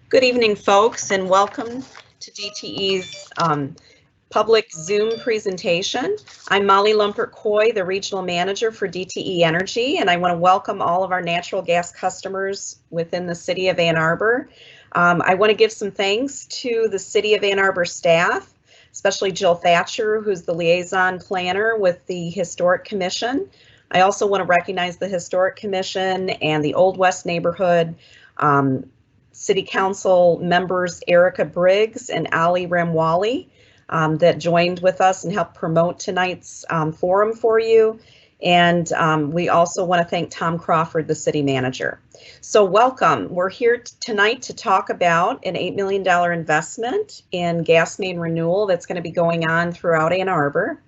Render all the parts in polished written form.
Good evening, folks, and welcome to DTE's public Zoom presentation. I'm Molly Lumpert-Coy, the Regional Manager for DTE Energy, and I want to welcome all of our natural gas customers within the City of Ann Arbor. I want to give some thanks to the City of Ann Arbor staff, especially Jill Thatcher, who's the liaison planner with the Historic Commission. I also want to recognize the Historic Commission and the Old West neighborhood, City Council members Erica Briggs and Ali Ramwali that joined with us and helped promote tonight's forum for you. And we also want to thank Tom Crawford, the city manager. So welcome. We're here tonight to talk about an $8 million investment in gas main renewal that's going to be going on throughout Ann Arbor.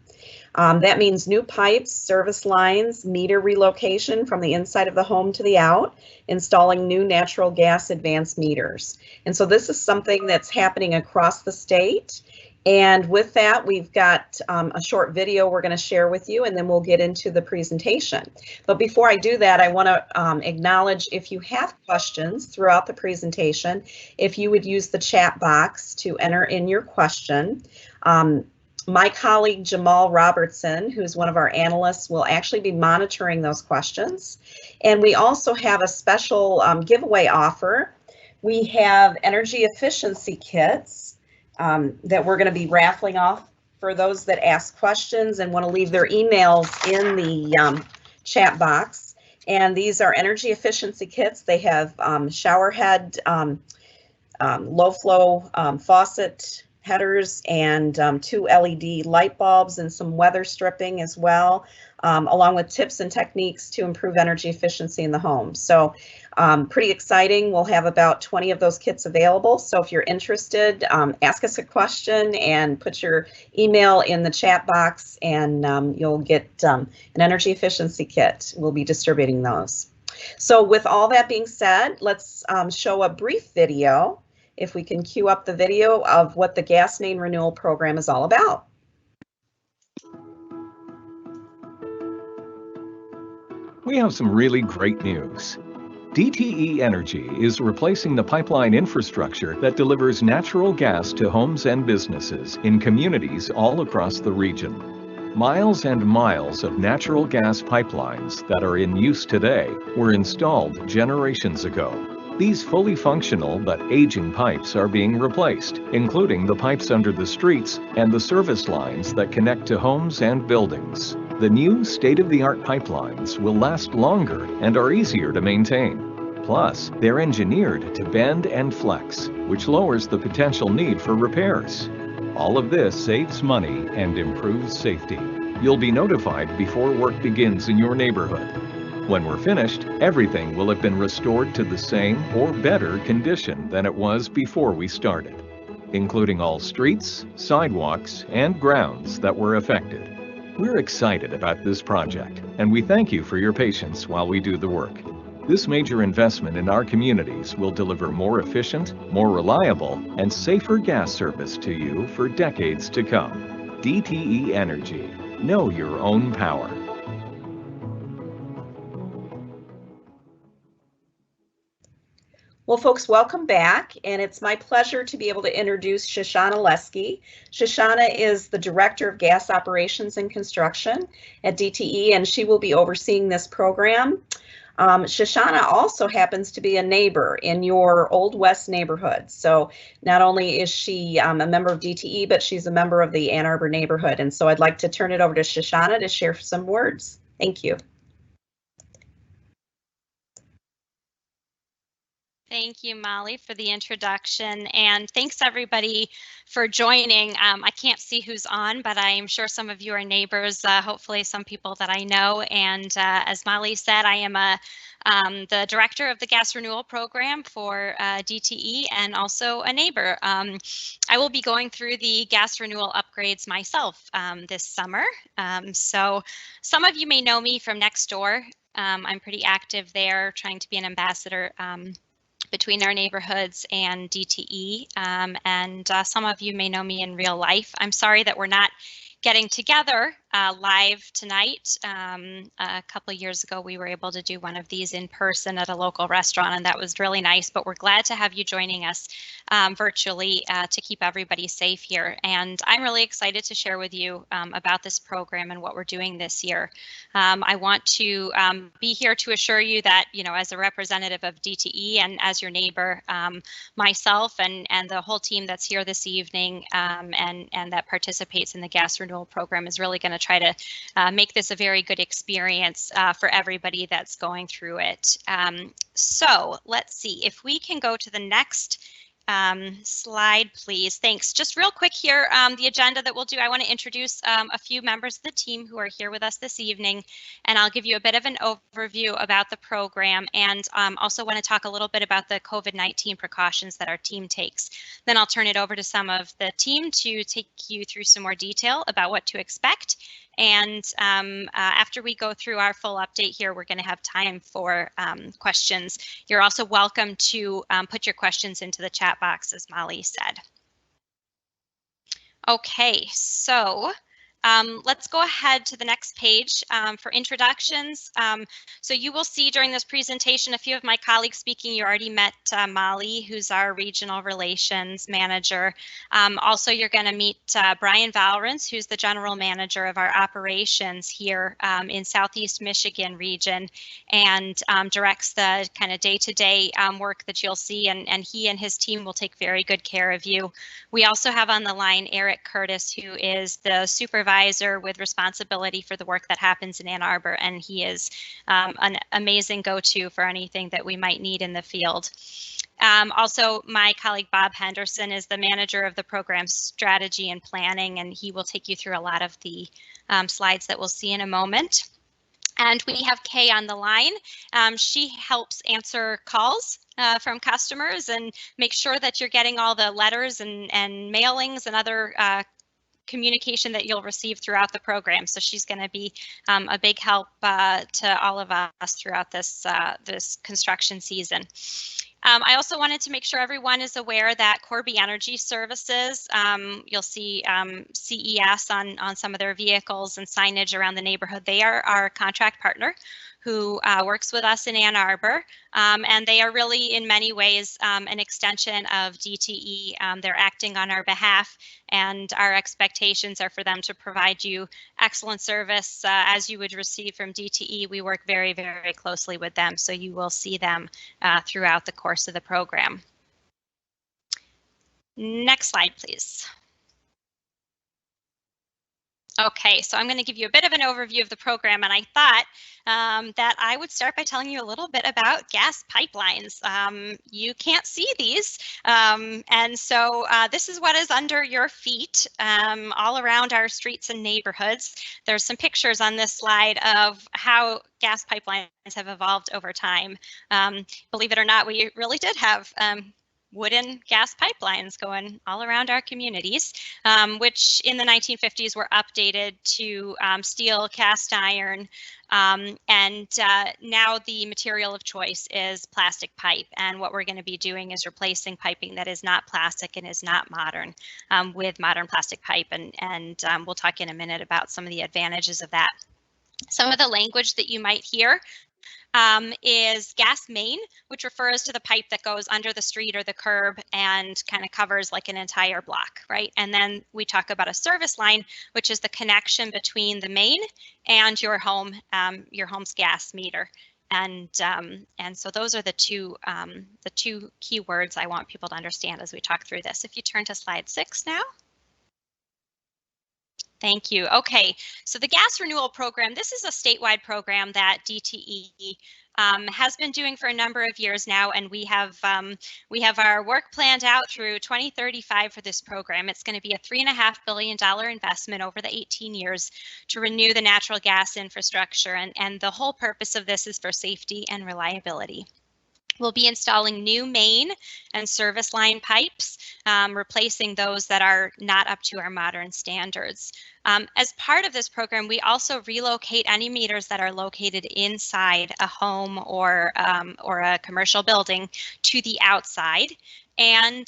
That means new pipes, service lines, meter relocation from the inside of the home to the out, installing new natural gas advanced meters. And so this is something that's happening across the state. And with that, we've got a short video we're going to share with you, and then we'll get into the presentation. But before I do that, I want to acknowledge if you have questions throughout the presentation, if you would use the chat box to enter in your question. My colleague Jamal Robertson, who's one of our analysts, will actually be monitoring those questions. And we also have a special giveaway offer. We have energy efficiency kits that we're going to be raffling off for those that ask questions and want to leave their emails in the chat box. And these are energy efficiency kits. They have shower head, low flow faucet headers, and 2 LED light bulbs and some weather stripping as well, along with tips and techniques to improve energy efficiency in the home. So pretty exciting. We'll have about 20 of those kits available. So if you're interested, ask us a question and put your email in the chat box, and you'll get an energy efficiency kit. We'll be distributing those. So with all that being said, let's show a brief video. If we can cue up the video of what the Gas Main Renewal Program is all about. We have some really great news. DTE Energy is replacing the pipeline infrastructure that delivers natural gas to homes and businesses in communities all across the region. Miles and miles of natural gas pipelines that are in use today were installed generations ago. These fully functional but aging pipes are being replaced, including the pipes under the streets and the service lines that connect to homes and buildings. The new state-of-the-art pipelines will last longer and are easier to maintain. Plus, they're engineered to bend and flex, which lowers the potential need for repairs. All of this saves money and improves safety. You'll be notified before work begins in your neighborhood. When we're finished, everything will have been restored to the same or better condition than it was before we started, including all streets, sidewalks, and grounds that were affected. We're excited about this project, and we thank you for your patience while we do the work. This major investment in our communities will deliver more efficient, more reliable, and safer gas service to you for decades to come. DTE Energy. Know your own power. Well, folks, welcome back, and it's my pleasure to be able to introduce Shoshana Lesky. Shoshana is the Director of Gas Operations and Construction at DTE, and she will be overseeing this program. Shoshana also happens to be a neighbor in your Old West neighborhood. So not only is she a member of DTE, but she's a member of the Ann Arbor neighborhood. And so I'd like to turn it over to Shoshana to share some words. Thank you. Thank you, Molly, for the introduction, and thanks everybody for joining. I can't see who's on, but I'm sure some of you are neighbors, hopefully some people that I know. And as Molly said, I am the director of the Gas Renewal Program for DTE and also a neighbor. I will be going through the gas renewal upgrades myself this summer. So some of you may know me from next door. I'm pretty active there, trying to be an ambassador between our neighborhoods and DTE, and some of you may know me in real life. I'm sorry that we're not getting together live tonight. A couple of years ago, we were able to do one of these in person at a local restaurant, and that was really nice. But we're glad to have you joining us virtually to keep everybody safe here. And I'm really excited to share with you about this program and what we're doing this year. I want to be here to assure you that, as a representative of DTE and as your neighbor, myself and the whole team that's here this evening and that participates in the Gas Renewal Program is really going to try to make this a very good experience for everybody that's going through it. So let's see if we can go to the next slide, please. Thanks. Just real quick here, the agenda that we'll do, I want to introduce a few members of the team who are here with us this evening, and I'll give you a bit of an overview about the program and also want to talk a little bit about the COVID-19 precautions that our team takes. Then I'll turn it over to some of the team to take you through some more detail about what to expect. And after we go through our full update here, we're going to have time for questions. You're also welcome to put your questions into the chat box, as Molly said. Okay, so let's go ahead to the next page for introductions. So you will see during this presentation a few of my colleagues speaking. You already met Molly, who's our Regional Relations Manager. Also, you're going to meet Brian Valrens, who's the General Manager of our operations here in Southeast Michigan region and directs the kind of day-to-day work that you'll see, and he and his team will take very good care of you. We also have on the line Eric Curtis, who is the supervisor with responsibility for the work that happens in Ann Arbor, and he is an amazing go-to for anything that we might need in the field. Also, my colleague Bob Henderson is the manager of the program strategy and planning, and he will take you through a lot of the slides that we'll see in a moment. And we have Kay on the line. She helps answer calls from customers and make sure that you're getting all the letters and mailings and other communication that you'll receive throughout the program. So she's going to be a big help to all of us throughout this this construction season. I also wanted to make sure everyone is aware that Corby Energy Services, you'll see CES on some of their vehicles and signage around the neighborhood. They are our contract partner who works with us in Ann Arbor, and they are really in many ways an extension of DTE. They're acting on our behalf, and our expectations are for them to provide you excellent service as you would receive from DTE. We work very, very closely with them, so you will see them throughout the course of the program. Next slide, please. Okay, so I'm going to give you a bit of an overview of the program, and I thought that I would start by telling you a little bit about gas pipelines. You can't see these, and so this is what is under your feet all around our streets and neighborhoods. There's some pictures on this slide of how gas pipelines have evolved over time. Believe it or not, we really did have wooden gas pipelines going all around our communities, which in the 1950s were updated to steel, cast iron, and now the material of choice is plastic pipe. And what we're going to be doing is replacing piping that is not plastic and is not modern with modern plastic pipe. And we'll talk in a minute about some of the advantages of that. Some of the language that you might hear is gas main, which refers to the pipe that goes under the street or the curb and kind of covers like an entire block, right? And then we talk about a service line, which is the connection between the main and your home's gas meter. And so those are the two key words I want people to understand as we talk through this. If you turn to slide 6 now. Thank you. Okay, so the Gas Renewal Program, this is a statewide program that DTE has been doing for a number of years now, and we have our work planned out through 2035 for this program. It's going to be a $3.5 billion investment over the 18 years to renew the natural gas infrastructure, and the whole purpose of this is for safety and reliability. We'll be installing new main and service line pipes, replacing those that are not up to our modern standards. As part of this program, we also relocate any meters that are located inside a home or a commercial building to the outside. and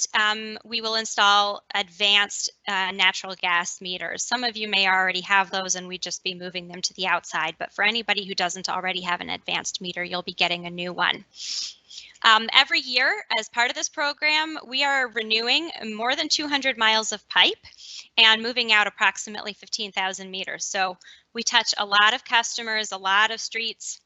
we will install advanced natural gas meters. Some of you may already have those and we'd just be moving them to the outside, but for anybody who doesn't already have an advanced meter, you'll be getting a new one. Every year, as part of this program, we are renewing more than 200 miles of pipe and moving out approximately 15,000 meters. So we touch a lot of customers, a lot of streets,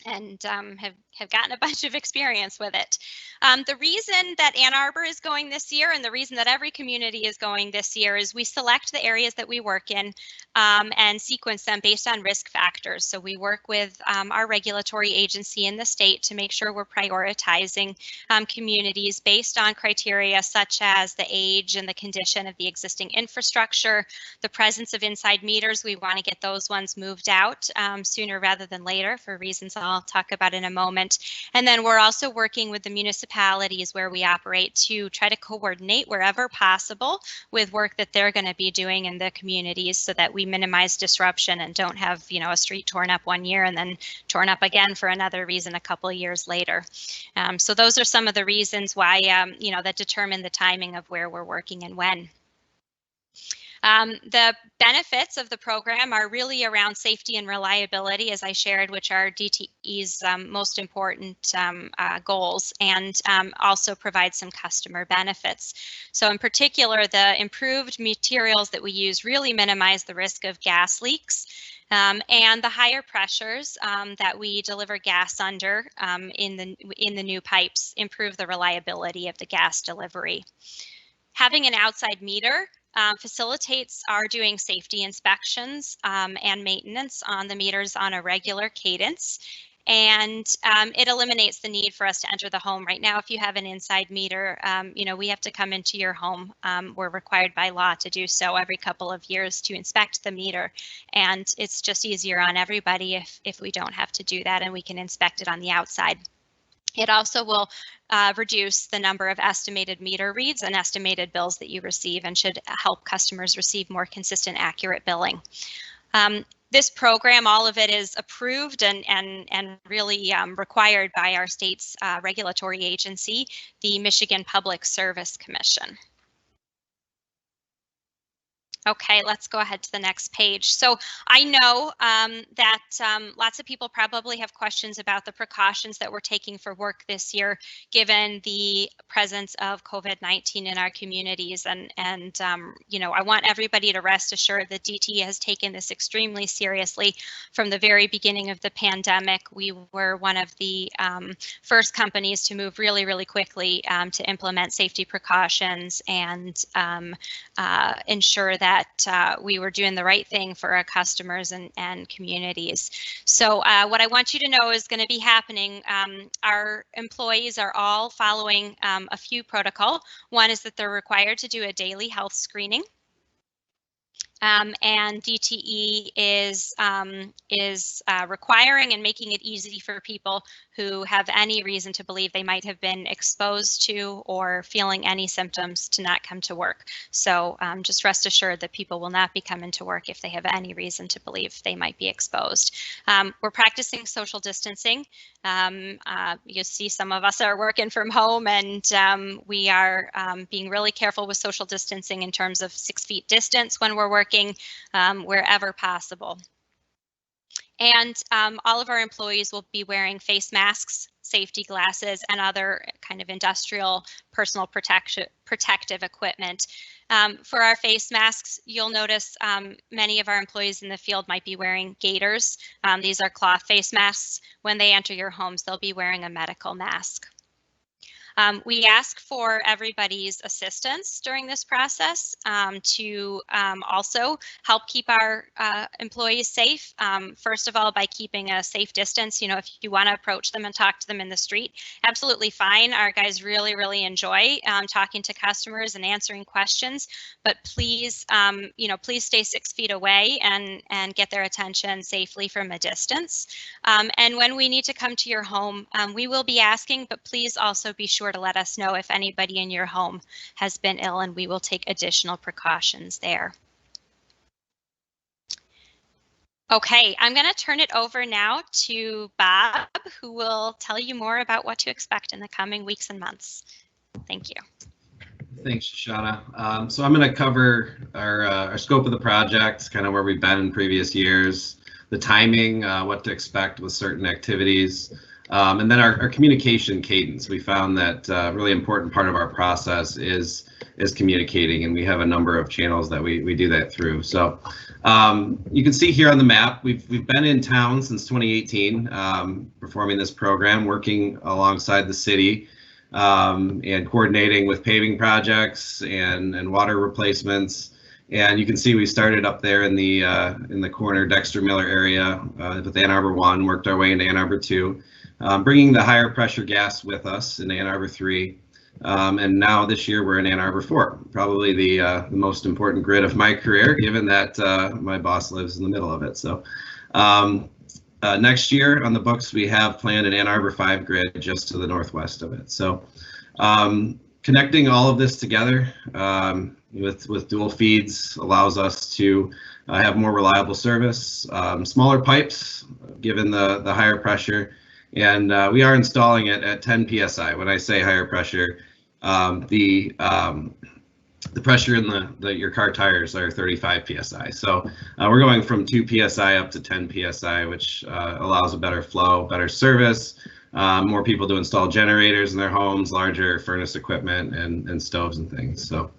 and have gotten a bunch of experience with it. The reason that Ann Arbor is going this year, and the reason that every community is going this year, is we select the areas that we work in and sequence them based on risk factors. So we work with our regulatory agency in the state to make sure we're prioritizing communities based on criteria such as the age and the condition of the existing infrastructure, the presence of inside meters. We want to get those ones moved out sooner rather than later for reasons I'll talk about in a moment. And then we're also working with the municipalities where we operate to try to coordinate wherever possible with work that they're going to be doing in the communities so that we minimize disruption and don't have, you know, a street torn up one year and then torn up again for another reason a couple of years later. So those are some of the reasons why, you know, that determine the timing of where we're working and when. The benefits of the program are really around safety and reliability, as I shared, which are DTE's most important goals, and also provide some customer benefits. So in particular, the improved materials that we use really minimize the risk of gas leaks. And the higher pressures that we deliver gas under in the new pipes improve the reliability of the gas delivery. Having an outside meter facilitates our doing safety inspections and maintenance on the meters on a regular cadence. And it eliminates the need for us to enter the home. Right now, if you have an inside meter, you know, we have to come into your home. We're required by law to do so every couple of years to inspect the meter. And it's just easier on everybody if we don't have to do that and we can inspect it on the outside. It also will reduce the number of estimated meter reads and estimated bills that you receive and should help customers receive more consistent, accurate billing. This program, all of it is approved and really required by our state's regulatory agency, the Michigan Public Service Commission. Okay, let's go ahead to the next page. So I know that lots of people probably have questions about the precautions that we're taking for work this year, given the presence of COVID-19 in our communities. And you know, I want everybody to rest assured that DTE has taken this extremely seriously from the very beginning of the pandemic. We were one of the first companies to move really, really quickly to implement safety precautions and ensure that we were doing the right thing for our customers and communities. So what I want you to know is going to be happening. Our employees are all following a few protocol. One is that they're required to do a daily health screening. And DTE is requiring and making it easy for people who have any reason to believe they might have been exposed to or feeling any symptoms to not come to work. So just rest assured that people will not be coming to work if they have any reason to believe they might be exposed. We're practicing social distancing. You see some of us are working from home, and we are being really careful with social distancing in terms of 6 feet distance when we're working wherever possible. And all of our employees will be wearing face masks, safety glasses, and other kind of industrial personal protective equipment. For our face masks, you'll notice many of our employees in the field might be wearing gaiters. These are cloth face masks. When they enter your homes, they'll be wearing a medical mask. We ask for everybody's assistance during this process to also help keep our employees safe. First of all, by keeping a safe distance. You know, if you want to approach them and talk to them in the street, absolutely fine. Our guys really, really enjoy talking to customers and answering questions. But please, you know, please stay 6 feet away and get their attention safely from a distance. And when we need to come to your home, we will be asking, but please also be sure to let us know if anybody in your home has been ill, and we will take additional precautions there. Okay, I'm going to turn it over now to Bob, who will tell you more about what to expect in the coming weeks and months. Thank you. Thanks, Shoshana. So I'm going to cover our scope of the project, kind of where we've been in previous years, the timing, what to expect with certain activities, and then our communication cadence. We found that a really important part of our process is communicating, and we have a number of channels that we do that through. So you can see here on the map, we've been in town since 2018, performing this program, working alongside the city, and coordinating with paving projects and water replacements. And you can see we started up there in the corner Dexter Miller area with Ann Arbor 1, worked our way into Ann Arbor 2, bringing the higher pressure gas with us in Ann Arbor 3. And now this year we're in Ann Arbor 4, probably the most important grid of my career, given that my boss lives in the middle of it. So next year on the books, we have planned an Ann Arbor 5 grid just to the northwest of it. So connecting all of this together with dual feeds allows us to have more reliable service, smaller pipes given the higher pressure, and we are installing it at 10 psi. When I say higher pressure, the pressure in your car tires are 35 psi. So we're going from 2 psi up to 10 psi, which allows a better flow, better service, more people to install generators in their homes, larger furnace equipment and stoves and things. So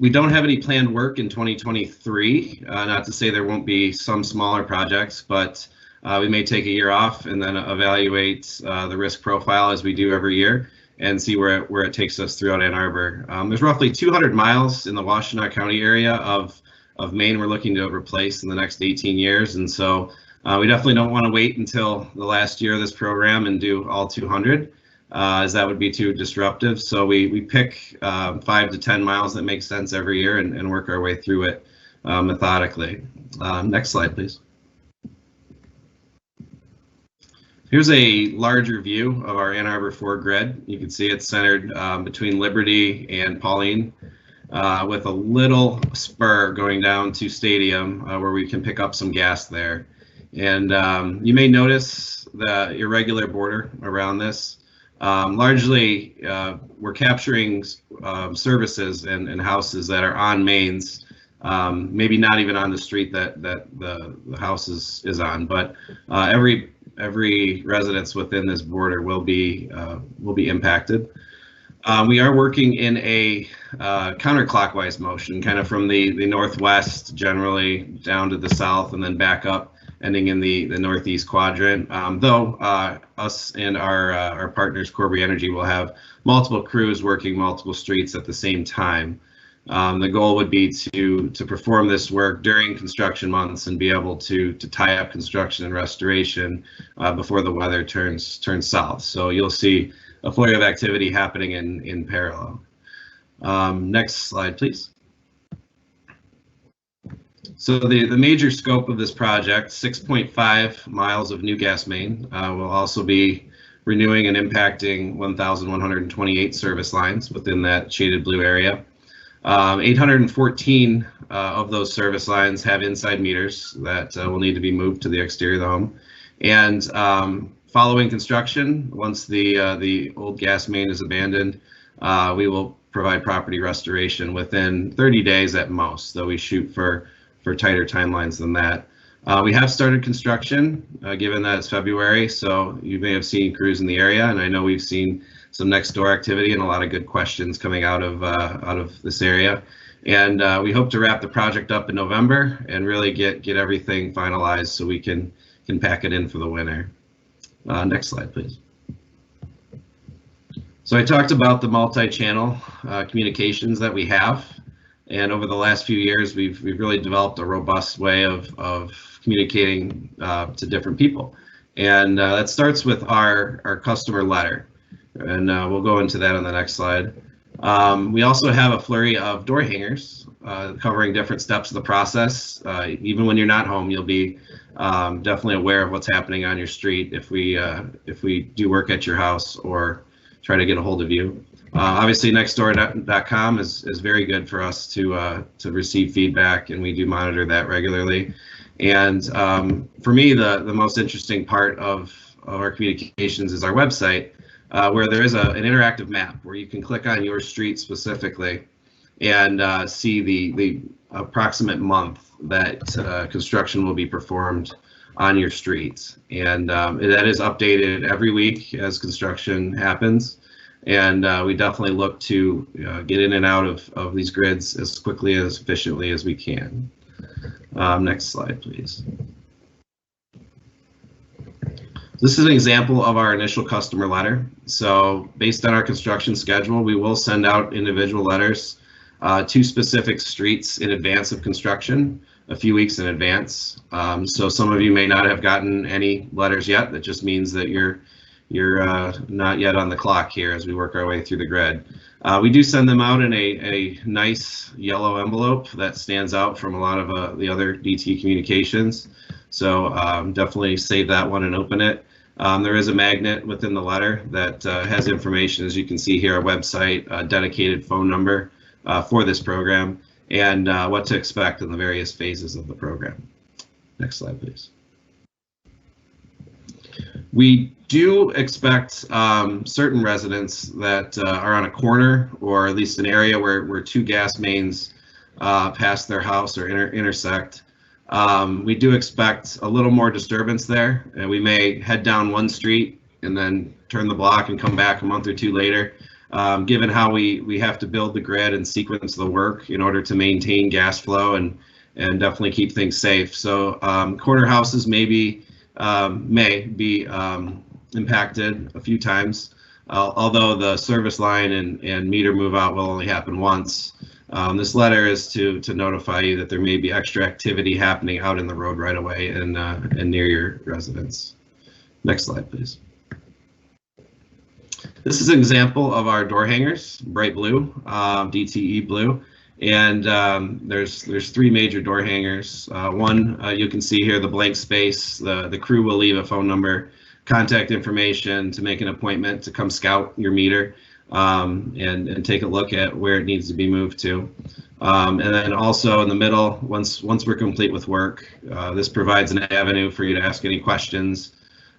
we don't have any planned work in 2023. Not to say there won't be some smaller projects, but we may take a year off and then evaluate the risk profile as we do every year, and see where it takes us throughout Ann Arbor. There's roughly 200 miles in the Washtenaw County area of Maine we're looking to replace in the next 18 years. And so we definitely don't want to wait until the last year of this program and do all 200, as that would be too disruptive. So we pick 5 to 10 miles that make sense every year and work our way through it methodically. Next slide, please. Here's a larger view of our Ann Arbor 4 grid. You can see it's centered between Liberty and Pauline, with a little spur going down to Stadium where we can pick up some gas there. And you may notice the irregular border around this. Largely, we're capturing services and houses that are on mains, maybe not even on the street that the house is on, but every residence within this border will be impacted. We are working in a counterclockwise motion, kind of from the northwest generally down to the south and then back up, ending in the northeast quadrant. Though us and our partners, Corby Energy, will have multiple crews working multiple streets at the same time. The goal would be to perform this work during construction months and be able to tie up construction and restoration before the weather turns south. So you'll see a flurry of activity happening in parallel. Next slide, please. So the major scope of this project, 6.5 miles of new gas main, will also be renewing and impacting 1,128 service lines within that shaded blue area. 814 of those service lines have inside meters that will need to be moved to the exterior of the home. And following construction, once the old gas main is abandoned, we will provide property restoration within 30 days at most, though we shoot for tighter timelines than that. We have started construction, given that it's February, so you may have seen crews in the area, and I know we've seen some next door activity and a lot of good questions coming out of this area. And we hope to wrap the project up in November and really get everything finalized so we can pack it in for the winter. Next slide, please. So I talked about the multi-channel communications that we have. And over the last few years, we've really developed a robust way of communicating to different people. And that starts with our customer letter. And we'll go into that on the next slide. We also have a flurry of door hangers covering different steps of the process. Even when you're not home, you'll be definitely aware of what's happening on your street if we do work at your house or try to get a hold of you. Obviously, nextdoor.com is very good for us to receive feedback, and we do monitor that regularly. And for me, the most interesting part of our communications is our website. where there is an interactive map where you can click on your street specifically and see the approximate month that construction will be performed on your streets. And that is updated every week as construction happens. And we definitely look to get in and out of these grids as quickly and as efficiently as we can. Next slide, please. This is an example of our initial customer letter. So based on our construction schedule, we will send out individual letters to specific streets in advance of construction, a few weeks in advance. So some of you may not have gotten any letters yet. That just means that you're not yet on the clock here as we work our way through the grid. We do send them out in a nice yellow envelope that stands out from a lot of the other DTE communications. So definitely save that one and open it. There is a magnet within the letter that has information, as you can see here, our website, a dedicated phone number for this program, and what to expect in the various phases of the program. Next slide, please. We do expect certain residents that are on a corner, or at least an area where two gas mains pass their house or intersect. We do expect a little more disturbance there, and we may head down one street and then turn the block and come back a month or two later. Given how we have to build the grid and sequence the work in order to maintain gas flow and definitely keep things safe. So corner houses may be impacted a few times, although the service line and meter move out will only happen once. This letter is to notify you that there may be extra activity happening out in the road right away and near your residence. Next slide, please. This is an example of our door hangers, bright blue, DTE blue, and there's three major door hangers. One, you can see here the blank space. The crew will leave a phone number, contact information to make an appointment to come scout your meter and take a look at where it needs to be moved to. And then also in the middle, once we're complete with work, this provides an avenue for you to ask any questions.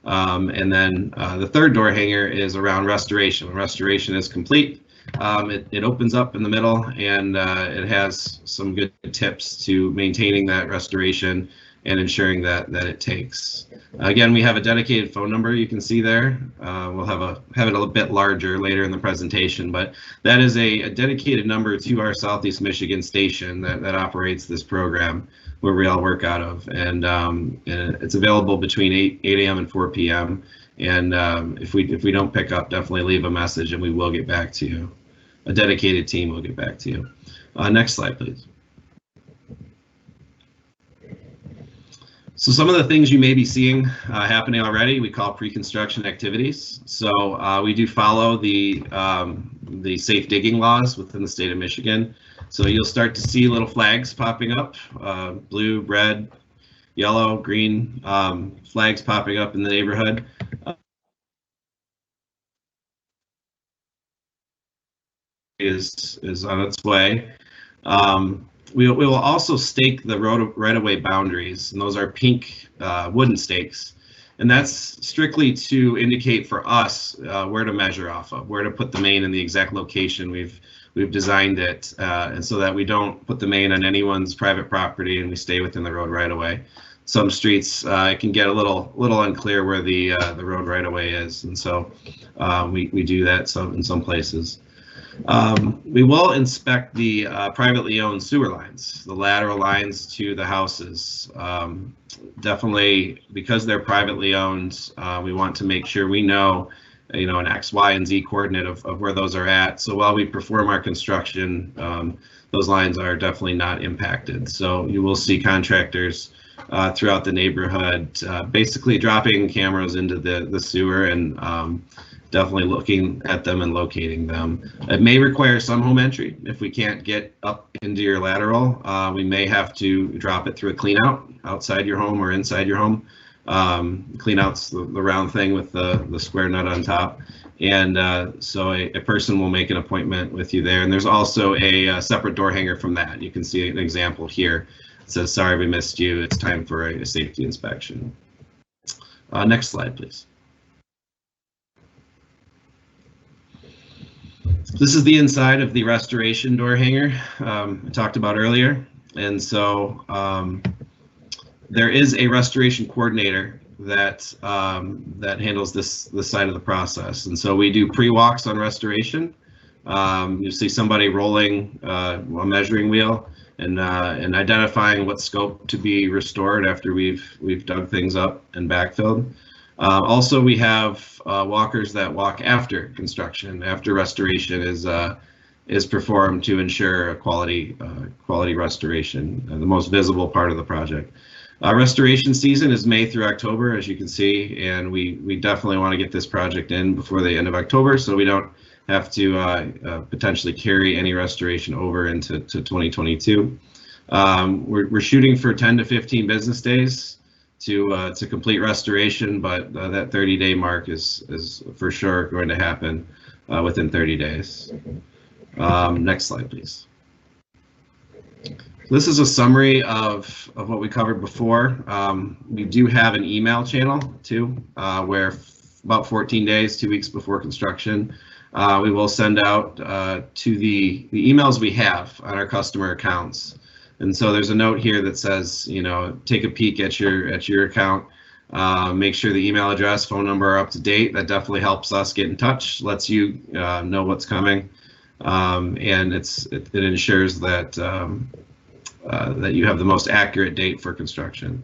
And then the third door hanger is around restoration. When restoration is complete, it opens up in the middle, and it has some good tips to maintaining that restoration and ensuring that it takes. Again, we have a dedicated phone number you can see there. We'll have it a bit larger later in the presentation, but that is a dedicated number to our Southeast Michigan station that operates this program, where we all work out of, and it's available between 8 a.m. and 4 p.m. And if we don't pick up, definitely leave a message and we will get back to you. A dedicated team will get back to you. Next slide, please. So some of the things you may be seeing happening already, we call pre-construction activities. So we do follow the safe digging laws within the state of Michigan. So you'll start to see little flags popping up, blue, red, yellow, green flags popping up in the neighborhood. Is on its way. We will also stake the road right-of-way boundaries, and those are pink wooden stakes. And that's strictly to indicate for us where to measure off of, where to put the main in the exact location we've designed it, and so that we don't put the main on anyone's private property and we stay within the road right-of-way. Some streets it can get a little unclear where the road right-of-way is, and so we do that in some places. We will inspect the privately owned sewer lines, the lateral lines to the houses. Definitely, because they're privately owned, we want to make sure we know, an X, Y, and Z coordinate of where those are at. So while we perform our construction, those lines are definitely not impacted. So you will see contractors throughout the neighborhood basically dropping cameras into the sewer and definitely looking at them and locating them. It may require some home entry. If we can't get up into your lateral, we may have to drop it through a clean out outside your home or inside your home. Clean out's the round thing with the square nut on top. And so a person will make an appointment with you there. And there's also a separate door hanger from that. You can see an example here. It says, "Sorry, we missed you. It's time for a safety inspection." Next slide, please. This is the inside of the restoration door hanger I talked about earlier. And so there is a restoration coordinator that that handles this side of the process. And so we do pre-walks on restoration. You see somebody rolling a measuring wheel and identifying what scope to be restored after we've dug things up and backfilled. Also, we have walkers that walk after construction, after restoration is performed to ensure a quality restoration, the most visible part of the project. Restoration season is May through October, as you can see, and we definitely want to get this project in before the end of October, so we don't have to potentially carry any restoration over into 2022. We're shooting for 10 to 15 business days to complete restoration, but that 30-day mark is for sure going to happen within 30 days. Next slide, please. This is a summary of what we covered before. We do have an email channel too, where about 14 days, 2 weeks before construction, we will send out to the emails we have on our customer accounts. And so there's a note here that says, you know, take a peek at your account, make sure the email address, phone number are up to date. That definitely helps us get in touch, lets you know what's coming, and it ensures that that you have the most accurate date for construction.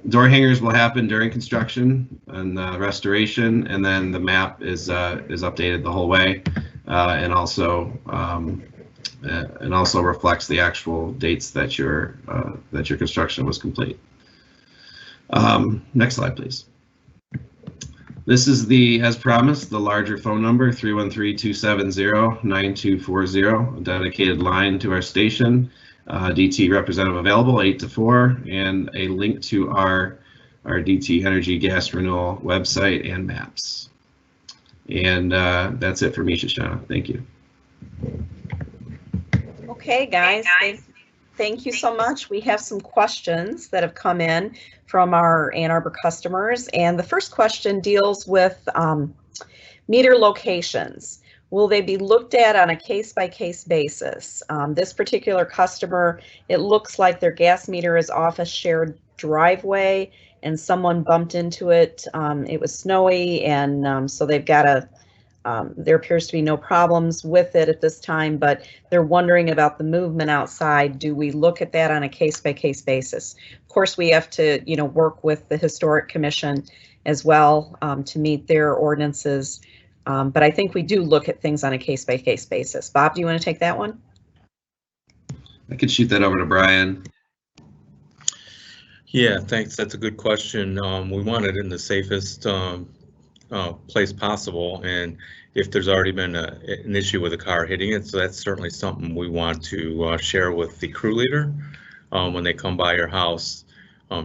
Door hangers will happen during construction and restoration, and then the map is updated the whole way, and also reflects the actual dates that your construction was complete. Next slide, please. This is as promised, the larger phone number, 313-270-9240, a dedicated line to our station. DT representative available 8 to 4, and a link to our DT Energy Gas Renewal website and maps. And that's it for me, Shoshana. Thank you. Okay, guys, thank you so much. We have some questions that have come in from our Ann Arbor customers, and the first question deals with meter locations. Will they be looked at on a case-by-case basis? This particular customer, it looks like their gas meter is off a shared driveway and someone bumped into it. It was snowy, and so they've got there appears to be no problems with it at this time, but they're wondering about the movement outside. Do we look at that on a case-by-case basis? Of course, we have to, you know, work with the Historic Commission as well to meet their ordinances. But I think we do look at things on a case-by-case basis. Bob, do you want to take that one? I could shoot that over to Brian. Yeah, thanks. That's a good question. We want it in the safest place possible, and if there's already been an issue with a car hitting it, so that's certainly something we want to share with the crew leader when they come by your house,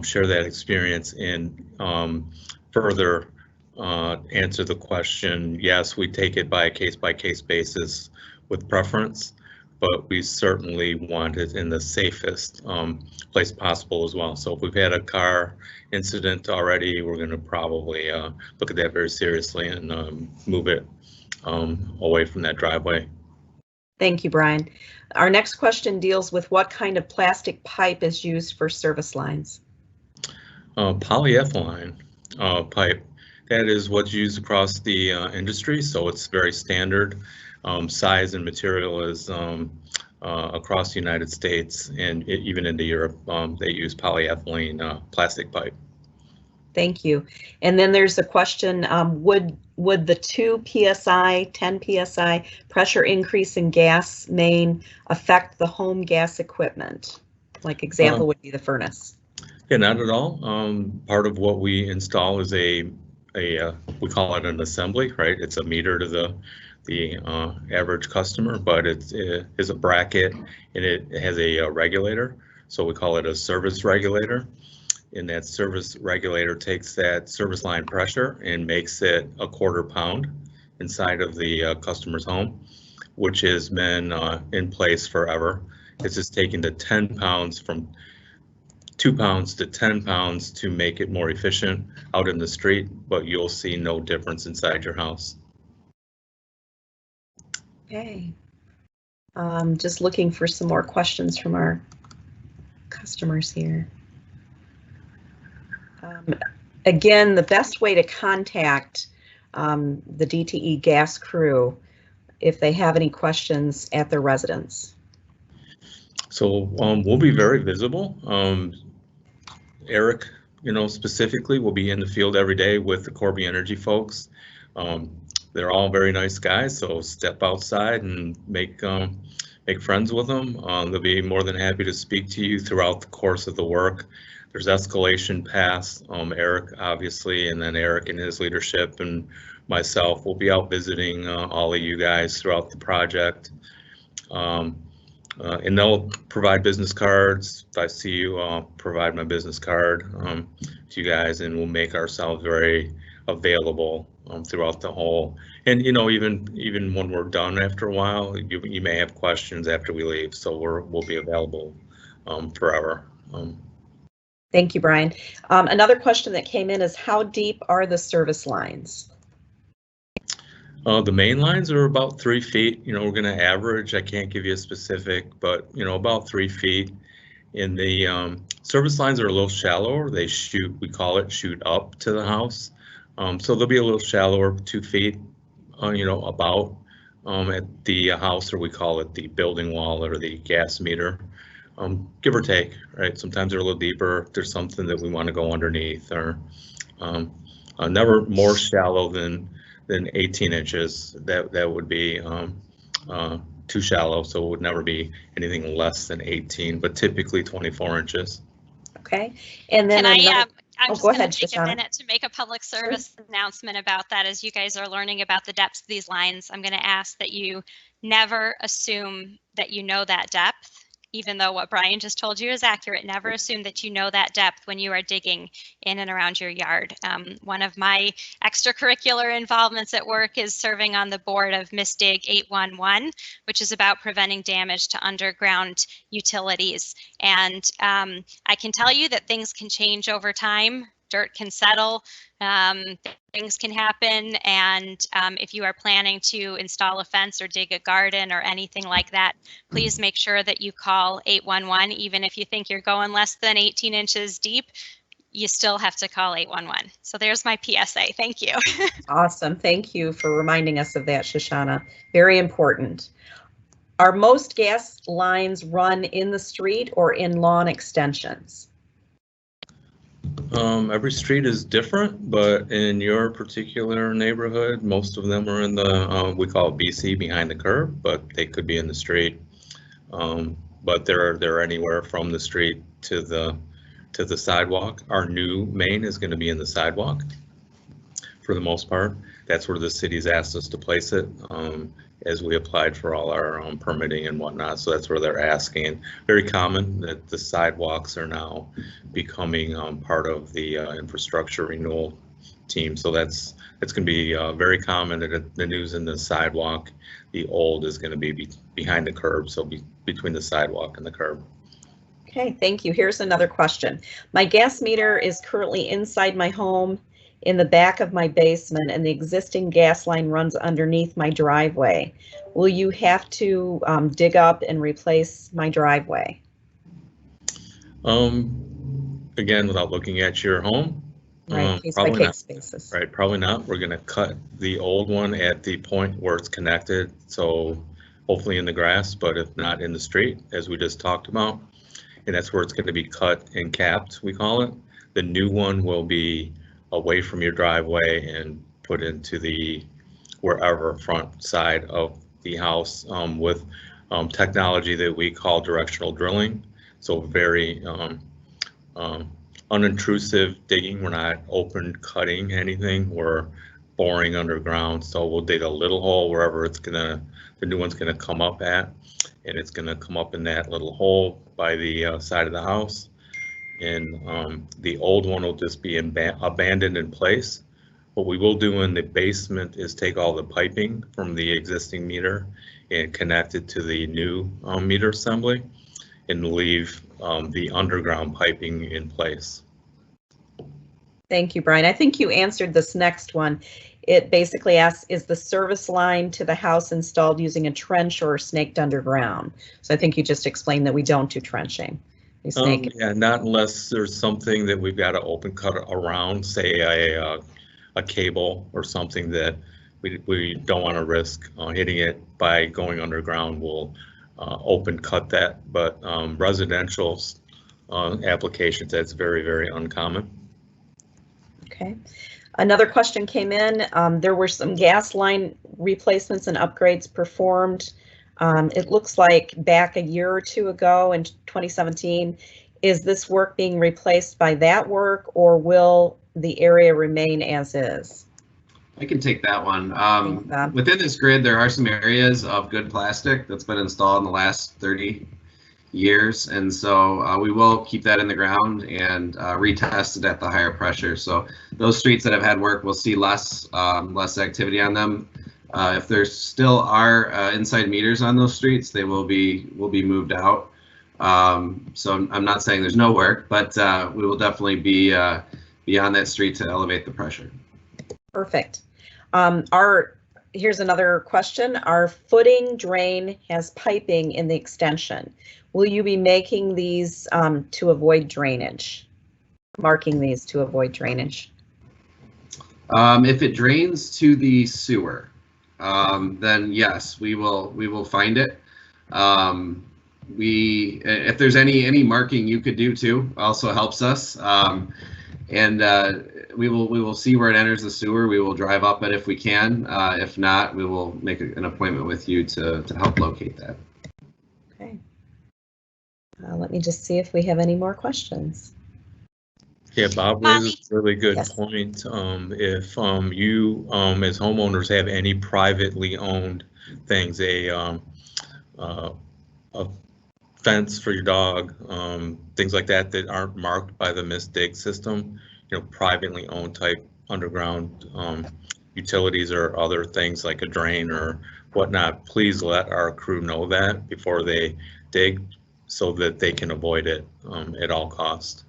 share that experience, and further answer the question. Yes, we take it by a case-by-case basis with preference, but we certainly want it in the safest place possible as well. So if we've had a car incident already, we're going to probably look at that very seriously and move it away from that driveway. Thank you, Brian. Our next question deals with what kind of plastic pipe is used for service lines? Polyethylene pipe. That is what's used across the industry, so it's very standard. Size and material is across the United States, and even into Europe, they use polyethylene plastic pipe. Thank you. And then there's a question, would the 2 PSI, 10 PSI pressure increase in gas main affect the home gas equipment? Like example would be the furnace. Yeah, not at all. Part of what we install is we call it an assembly, right? It's a meter to the average customer, but it is a bracket, and it has a regulator. So we call it a service regulator. And that service regulator takes that service line pressure and makes it a 1/4 pound inside of the customer's home, which has been in place forever. It's just taken to 10 pounds, from 2 pounds to 10 pounds to make it more efficient out in the street, but you'll see no difference inside your house. Okay. Just looking for some more questions from our customers here. Again, the best way to contact the DTE gas crew if they have any questions at their residence. So we'll be very visible. Eric, specifically will be in the field every day with the Corby Energy folks. They're all very nice guys, so step outside and make friends with them. They'll be more than happy to speak to you throughout the course of the work. There's escalation paths. Eric, obviously, and then Eric and his leadership and myself will be out visiting all of you guys throughout the project. And they'll provide business cards. If I see you, I'll provide my business card to you guys, and we'll make ourselves very available throughout the whole. And even when we're done after a while, you may have questions after we leave, so we'll be available forever. Thank you, Brian. Another question that came in is, how deep are the service lines? The main lines are about 3 feet. We're going to average. I can't give you a specific, but about 3 feet. And the service lines are a little shallower. They shoot, we call it shoot up to the house. So they'll be a little shallower, 2 feet, about at the house, or we call it the building wall or the gas meter, give or take, right? Sometimes they're a little deeper. If there's something that we want to go underneath, or never more shallow than 18 inches. That would be too shallow, so it would never be anything less than 18, but typically 24 inches. Okay, and then I'm just going to take a minute to make a public service announcement about that. As you guys are learning about the depths of these lines, I'm going to ask that you never assume that you know that depth. Even though what Brian just told you is accurate, never assume that you know that depth when you are digging in and around your yard. One of my extracurricular involvements at work is serving on the board of MISDIG 811, which is about preventing damage to underground utilities. And I can tell you that things can change over time. Dirt can settle, things can happen, and if you are planning to install a fence or dig a garden or anything like that, please make sure that you call 811. Even if you think you're going less than 18 inches deep, you still have to call 811. So there's my PSA. Thank you. Awesome. Thank you for reminding us of that, Shoshana. Very important. Are most gas lines run in the street or in lawn extensions? Every street is different, but in your particular neighborhood, most of them are in the, we call it BC, behind the curb, but they could be in the street. But they're anywhere from the street to the sidewalk. Our new main is going to be in the sidewalk for the most part. That's where the city's asked us to place it as we applied for all our permitting and whatnot. So that's where they're asking. Very common that the sidewalks are now becoming part of the infrastructure renewal team. So that's going to be very common that the news in the sidewalk. The old is going to be behind the curb, so between the sidewalk and the curb. Okay, thank you. Here's another question. My gas meter is currently inside my home in the back of my basement, and the existing gas line runs underneath my driveway. Will you have to dig up and replace my driveway? Again, without looking at your home, right, case by case basis. Right, probably not. We're going to cut the old one at the point where it's connected, so hopefully in the grass, but if not in the street, as we just talked about, and that's where it's going to be cut and capped, we call it. The new one will be away from your driveway and put into the wherever front side of the house with technology that we call directional drilling. So very unintrusive digging. We're not open cutting anything. We're boring underground. So we'll dig a little hole wherever the new one's gonna come up at, and it's gonna come up in that little hole by the side of the house. And the old one will just be abandoned in place. What we will do in the basement is take all the piping from the existing meter and connect it to the new meter assembly and leave the underground piping in place. Thank you, Brian. I think you answered this next one. it basically asks, is the service line to the house installed using a trench or snaked underground? So I think you just explained that we don't do trenching. We snake. Yeah, not unless there's something that we've got to open cut around, say a cable or something that we don't want to risk hitting it by going underground. We'll open cut that, but residential applications, that's very, very uncommon. Okay. Another question came in. There were some gas line replacements and upgrades performed. It looks like back a year or two ago in 2017. Is this work being replaced by that work, or will the area remain as is? I can take that one. Within this grid, there are some areas of good plastic that's been installed in the last 30 years, and so we will keep that in the ground and retest it at the higher pressure. So those streets that have had work will see less activity on them. If there still are inside meters on those streets, they will be moved out. So I'm not saying there's no work, but we will definitely be on that street to elevate the pressure. Perfect. Here's another question. Our footing drain has piping in the extension. Will you be making these to avoid drainage? Marking these to avoid drainage? If it drains to the sewer, then yes, we will find it. If there's any marking you could do too, also helps us. We will see where it enters the sewer. We will drive up it if we can. If not, we will make an appointment with you to help locate that. Okay. Let me just see if we have any more questions. Yeah, Bob raises a really good Yes. point. If you as homeowners have any privately owned things, a fence for your dog, things like that that aren't marked by the MISDIG system, privately owned type underground utilities or other things like a drain or whatnot, please let our crew know that before they dig so that they can avoid it at all costs.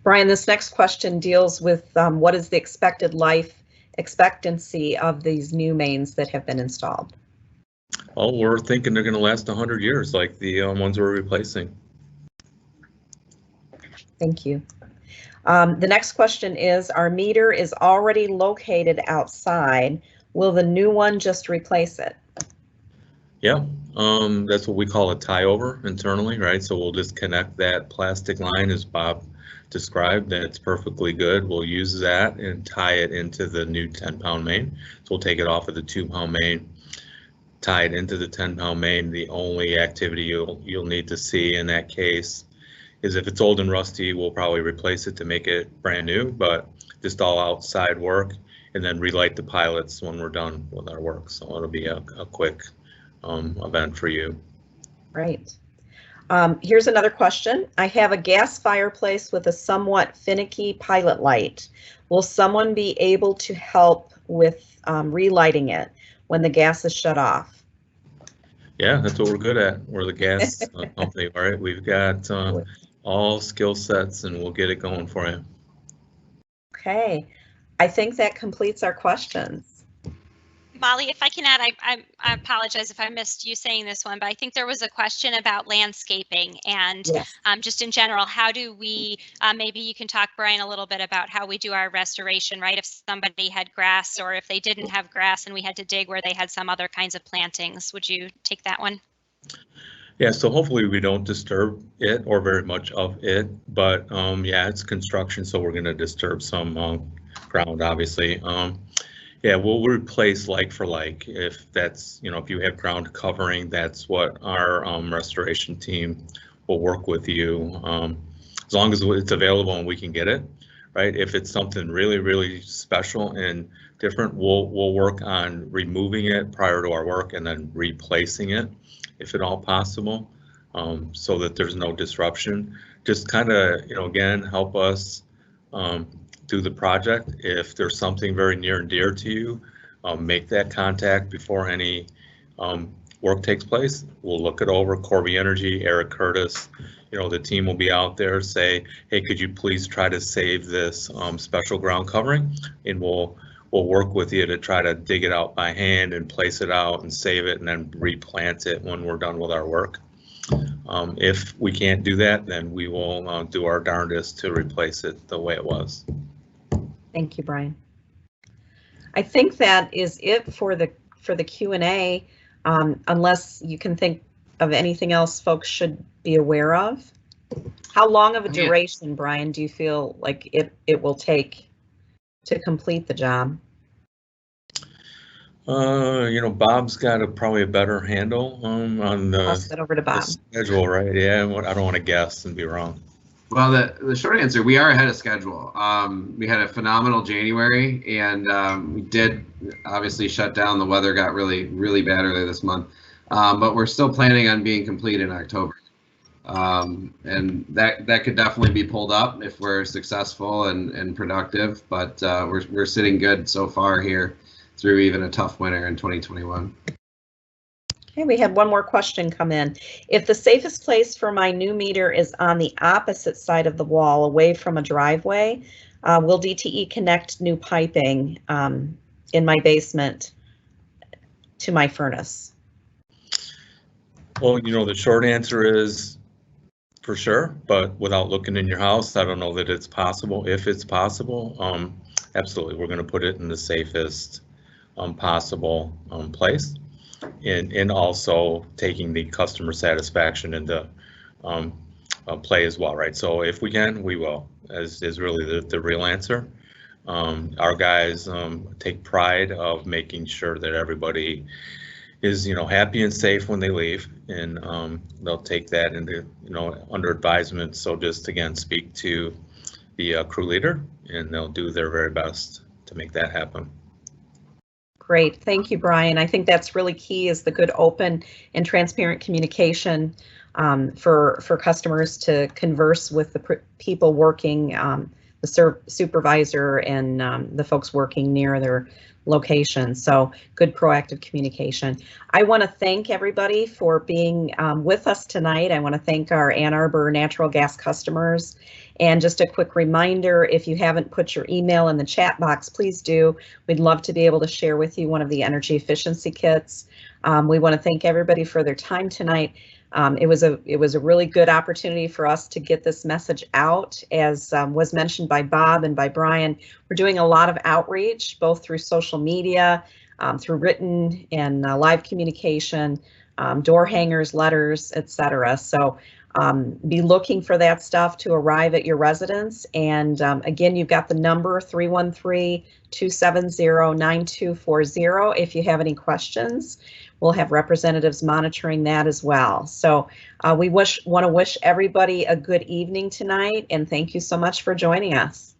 Brian, this next question deals with what is the expected life expectancy of these new mains that have been installed? Oh, we're thinking they're going to last 100 years like the ones we're replacing. Thank you. The next question is, our meter is already located outside. Will the new one just replace it? Yeah, that's what we call a tie over internally, right? So we'll just connect that plastic line as Bob described, and it's perfectly good. We'll use that and tie it into the new 10-pound main. So we'll take it off of the 2-pound main, tie it into the 10-pound main. The only activity you'll need to see in that case is if it's old and rusty, we'll probably replace it to make it brand new, but just all outside work, and then relight the pilots when we're done with our work. So it'll be a quick event for you. Right. Here's another question. I have a gas fireplace with a somewhat finicky pilot light. Will someone be able to help with relighting it when the gas is shut off? Yeah, that's what we're good at. We're the gas company, all right? We've got all skill sets and we'll get it going for you. Okay, I think that completes our questions. Molly, if I can add, I apologize if I missed you saying this one, but I think there was a question about landscaping and Yes. just in general, how do we, maybe you can talk, Brian, a little bit about how we do our restoration, right? If somebody had grass or if they didn't have grass and we had to dig where they had some other kinds of plantings, would you take that one? Yeah, so hopefully we don't disturb it or very much of it, but yeah, it's construction, so we're going to disturb some ground, obviously. Yeah, we'll replace like for like. If that's, if you have ground covering, that's what our restoration team will work with you as long as it's available and we can get it, right? If it's something really, really special and different, we'll work on removing it prior to our work and then replacing it, if at all possible, so that there's no disruption. Just kind of, again, help us do the project. If there's something very near and dear to you, make that contact before any work takes place. We'll look it over. Corby Energy, Eric Curtis, the team will be out there, say, hey, could you please try to save this special ground covering? And we'll we'll work with you to try to dig it out by hand and place it out and save it and then replant it when we're done with our work. If we can't do that, then we will do our darndest to replace it the way it was. Thank you, Brian. I think that is it for the Q&A, unless you can think of anything else folks should be aware of. How long of a duration, Brian, do you feel like it will take to complete the job? You know, Bob's got probably a better handle on the, Pass that over to Bob. schedule, right? Yeah, I don't want to guess and be wrong. Well, the short answer, we are ahead of schedule. We had a phenomenal January, and we did obviously shut down. The weather got really, really bad earlier this month, but we're still planning on being complete in October. And that could definitely be pulled up if we're successful and productive, but we're sitting good so far here through even a tough winter in 2021. Okay, we had one more question come in. If the safest place for my new meter is on the opposite side of the wall, away from a driveway, will DTE connect new piping in my basement to my furnace? Well, you know, the short answer is for sure, but without looking in your house, I don't know that it's possible. If it's possible, absolutely, we're going to put it in the safest possible place, and also taking the customer satisfaction into play as well, right? So if we can, we will, is really the real answer. Our guys take pride of making sure that everybody is, you know, happy and safe when they leave, and they'll take that into, you know, under advisement. So just again, speak to the crew leader, and they'll do their very best to make that happen. Great, thank you, Brian. I think that's really key, is the good, open and transparent communication for customers to converse with the people working, the supervisor and the folks working near their location. So good proactive communication. I want to thank everybody for being with us tonight. I want to thank our Ann Arbor natural gas customers. And just a quick reminder, if you haven't put your email in the chat box, please do. We'd love to be able to share with you one of the energy efficiency kits. We want to thank everybody for their time tonight. It was a really good opportunity for us to get this message out. As was mentioned by Bob and by Brian, we're doing a lot of outreach, both through social media, through written and live communication, door hangers, letters, etc. So be looking for that stuff to arrive at your residence. And again, you've got the number 313-270-9240 if you have any questions. We'll have representatives monitoring that as well. So we want to wish everybody a good evening tonight, and thank you so much for joining us.